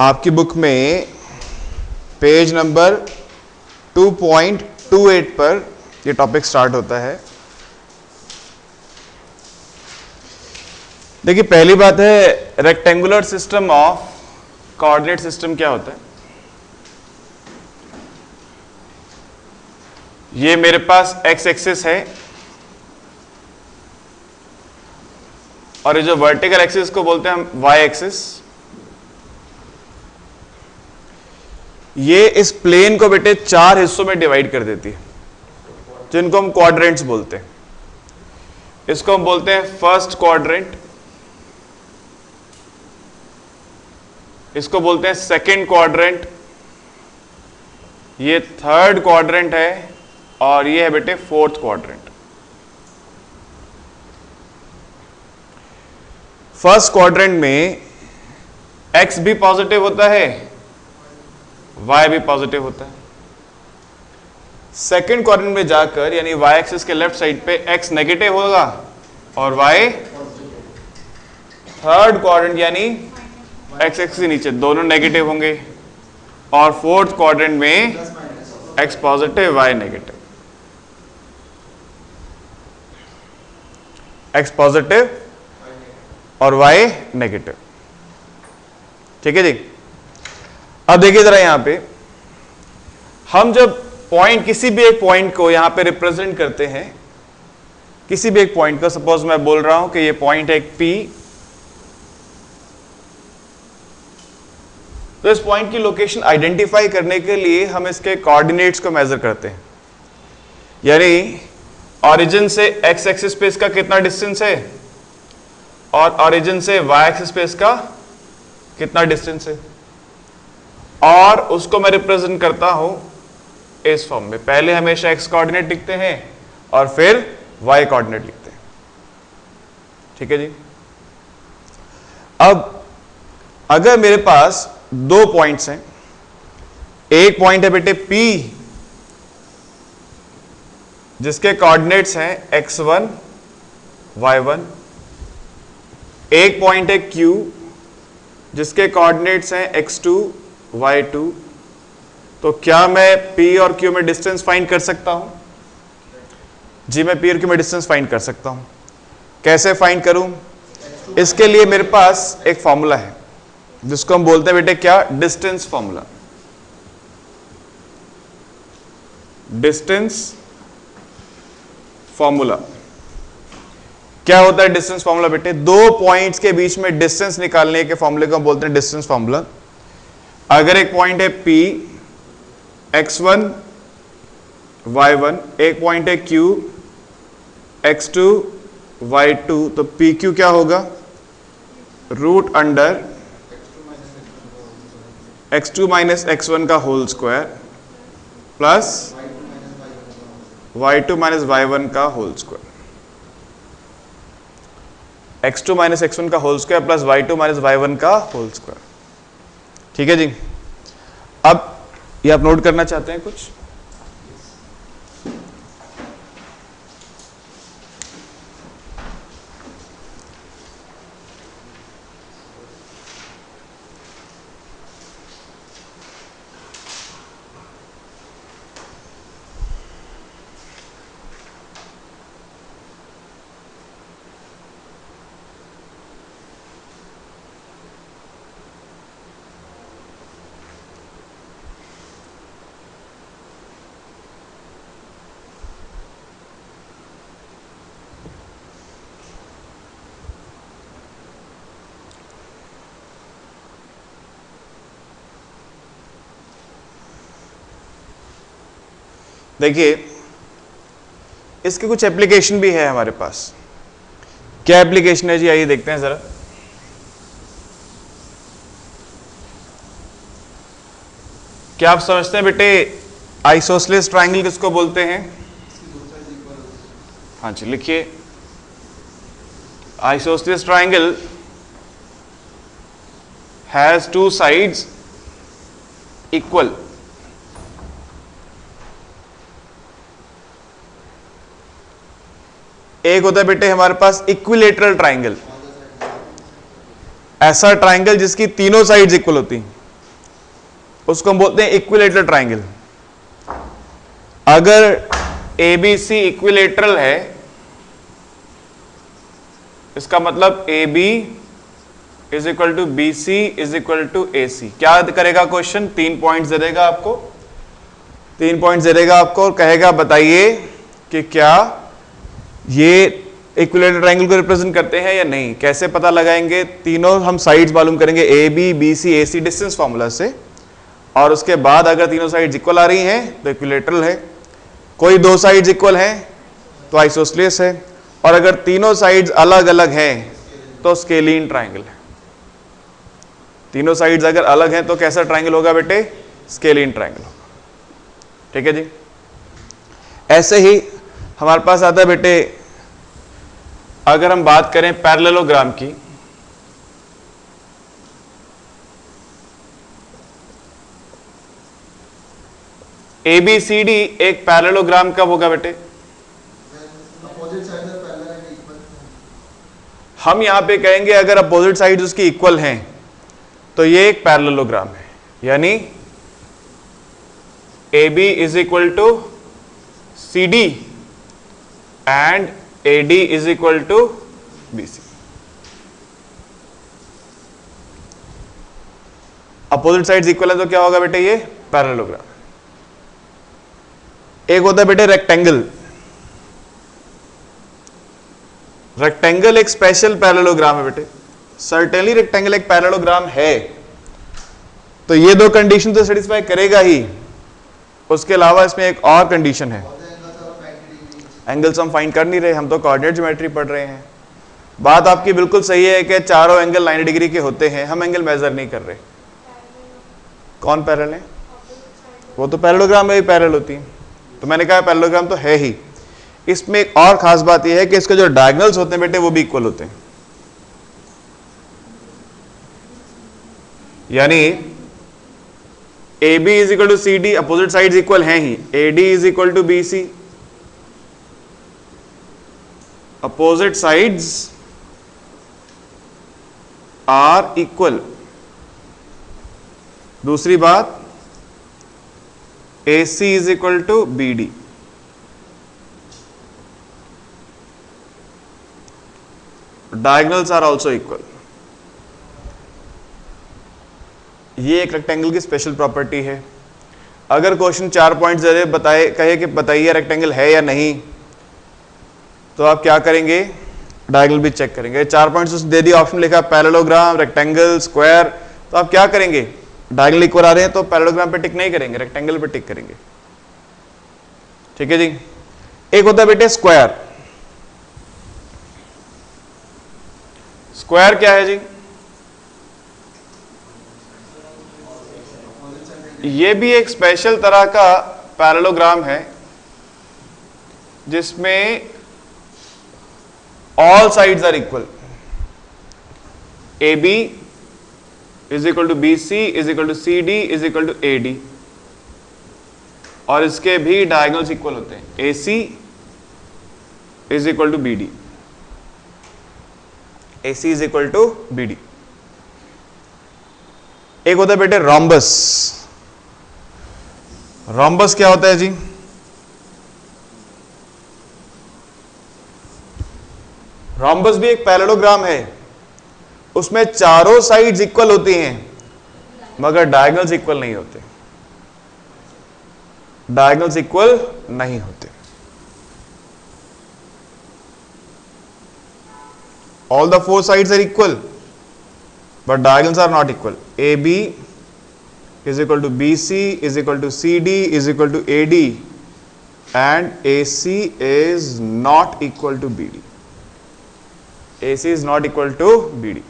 आपकी बुक में page number 2.28 पर ये टॉपिक स्टार्ट होता है। देखिए, पहली बात है rectangular system of coordinate system क्या होता है। ये मेरे पास एक्स एक्सिस है और ये जो वर्टिकल एक्सिस को बोलते हैं हम वाई एक्सिस। ये इस प्लेन को बेटे 4 हिस्सों में डिवाइड कर देती है, जिनको हम क्वाड्रेंट्स बोलते हैं। इसको हम बोलते हैं फर्स्ट क्वाड्रेंट, इसको बोलते हैं सेकंड क्वाड्रेंट, ये थर्ड क्वाड्रेंट है और ये है बेटे फोर्थ क्वाड्रेंट। फर्स्ट क्वाड्रेंट में x भी पॉजिटिव होता है, y भी पॉजिटिव होता है। सेकंड क्वाड्रेंट में जाकर यानी y एक्सिस के लेफ्ट साइड पे x नेगेटिव होगा और y थर्ड क्वाड्रेंट यानी x एक्सिस के नीचे दोनों नेगेटिव होंगे और फोर्थ क्वाड्रेंट में x positive y negative, x positive और y नेगेटिव। ठीक है जी। अब देखिए जरा यहां पे हम जब पॉइंट, किसी भी एक पॉइंट को यहां पे रिप्रेजेंट करते हैं, किसी भी एक पॉइंट को, सपोज मैं बोल रहा हूं कि ये पॉइंट है एक P, तो इस पॉइंट की लोकेशन आइडेंटिफाई करने के लिए हम इसके कोऑर्डिनेट्स को मेजर करते हैं। यानी ऑरिजिन से x एक्सिस पे इसका कितना डिस्टेंस है और ऑरिजिन से y एक्सिस पे इसका कितना डिस्टेंस है, और उसको मैं रिप्रेजेंट करता हूं इस फॉर्म में। पहले हमेशा x कोऑर्डिनेट लिखते हैं और फिर y कोऑर्डिनेट लिखते हैं। ठीक है जी। अब अगर मेरे पास दो पॉइंट्स हैं, एक पॉइंट है बेटे P जिसके कोऑर्डिनेट्स हैं x1 y1, एक पॉइंट है Q जिसके कोऑर्डिनेट्स हैं x2 y2, तो क्या मैं P और Q में डिस्टेंस फाइंड कर सकता हूं? जी, मैं P और Q में डिस्टेंस फाइंड कर सकता हूं। कैसे फाइंड करूं? इसके लिए मेरे पास एक फॉर्मूला है जिसको हम बोलते हैं बेटे क्या? Distance formula. डिस्टेंस फॉर्मूला क्या होता है? डिस्टेंस फॉर्मूला बेटे दो पॉइंट्स के बीच में डिस्टेंस निकालने के फॉर्मूले को हम बोलते हैं डिस्टेंस फॉर्मूला। अगर एक पॉइंट है P x1 y1, एक पॉइंट है Q x2 y2, तो PQ क्या होगा? Root under x2 minus x1 का whole square plus y2 minus y1 का whole square. x2 minus x1 का whole square plus y2 minus y1 का होल स्क्वायर। ठीक है जी। अब ये आप नोट करना चाहते हैं कुछ? देखिए, इसकी कुछ एप्लीकेशन भी है हमारे पास। क्या एप्लीकेशन है जी? आइए देखते हैं जरा। क्या आप समझते हैं बेटे आइसोसेलेस ट्राइंगल किसको बोलते हैं? हाँ जी, लिखिए। Isosceles triangle has two sides equal. एक होता है बेटे हमारे पास इक्विलेटरल ट्राइंगल, ऐसा ट्राइंगल जिसकी तीनों साइड्स इक्वल होती हैं। उसको हम बोलते हैं इक्विलेटरल ट्राइंगल। अगर ABC इक्विलेटरल है, इसका मतलब AB is equal to BC is equal to AC। क्या करेगा क्वेश्चन? 3 पॉइंट्स दे देगा आपको, 3 पॉइंट्स दे देगा आपको और कहेगा बताइए कि क्या ये इक्विलेटरल ट्राइंगल को रिप्रेजेंट करते हैं या नहीं। कैसे पता लगाएंगे? तीनों हम साइड्स मालूम करेंगे, AB BC AC distance formula से, और उसके बाद अगर तीनों साइड्स इक्वल आ रही हैं तो इक्विलेटरल है, कोई 2 साइड्स इक्वल हैं तो आइसोस्सेलेस है, और अगर तीनों साइड्स अलग अलग हैं तो स्केलीन ट्राइंगल है। तीनों साइड्स अगर अलग हैं तो कैसा ट्राइंगल होगा बेटे? स्केलीन ट्राइंगल होगा। ठीक है जी। ऐसे ही हमारे पास आता है बेटे, अगर हम बात करें पैरेललोग्राम की, ABCD एक पैरेललोग्राम कब होगा बेटे? हम यहां पे कहेंगे अगर अपोजिट साइड्स उसकी इक्वल हैं तो ये एक पैरेललोग्राम है, यानी AB is equal to CD and AD is equal to BC। Opposite sides equal है तो क्या होगा बेटे? ये पैरेललोग्राम। एक होता है बेटे रेक्टेंगल। रेक्टेंगल एक स्पेशल पैरेललोग्राम है बेटे। सर्टेनली रेक्टेंगल एक पैरेललोग्राम है, तो ये 2 कंडीशन तो सेटिस्फाई करेगा ही, उसके अलावा इसमें एक और कंडीशन है। एंगल्स हम फाइंड कर नहीं रहे, हम तो कोऑर्डिनेट ज्योमेट्री पढ़ रहे हैं। बात आपकी बिल्कुल सही है कि चारों एंगल 90 डिग्री के होते हैं, हम एंगल मेजर नहीं कर रहे। कौन पैरेलल है? वो तो पैरेललोग्राम में भी पैरेलल होती है, तो मैंने कहा पैरेललोग्राम तो है ही। इसमें एक और खास बात यह है कि इसके जो डायगोनल्स होते हैं बेटे वो भी इक्वल होते हैं, यानी AB is equal to CD, opposite sides equal हैं ही। AD is equal to BC, opposite sides are equal. दूसरी बात, AC is equal to BD। Diagonals are also equal. ये एक रेक्टेंगल की स्पेशल प्रॉपर्टी है। अगर क्वेश्चन 4 पॉइंट्स दे बताए, कहे कि बताइए रेक्टेंगल है या नहीं, तो आप क्या करेंगे? डायगोनल भी चेक करेंगे। 4 पॉइंट्स दे दिया, ऑप्शन लिखा पैरेललोग्राम, रेक्टेंगल, स्क्वायर, तो आप क्या करेंगे? डायगोनल इक्वल आ रहे हैं तो पैरेललोग्राम पे टिक नहीं करेंगे, रेक्टेंगल पे टिक करेंगे। ठीक है जी। एक होता है बेटे स्क्वायर। स्क्वायर क्या है जी? ये भी एक स्पेशल तरह का पैरेललोग्राम है जिसमें all sides are equal. AB is equal to BC is equal to CD is equal to AD, और इसके भी डायगोनल्स इक्वल होते हैं। AC is equal to BD, AC is equal to BD। एक होता है बेटे रोम्बस। रोम्बस क्या होता है जी? रोम्बस भी एक पैरेललोग्राम है, उसमें चारों साइड्स इक्वल होती हैं मगर डायगोनल्स इक्वल नहीं होते। डायगोनल्स इक्वल नहीं होते। All the 4 sides are equal, but diagonals are not equal. AB is equal to BC is equal to CD is equal to AD, and AC is not equal to BD. AC is not equal to BD.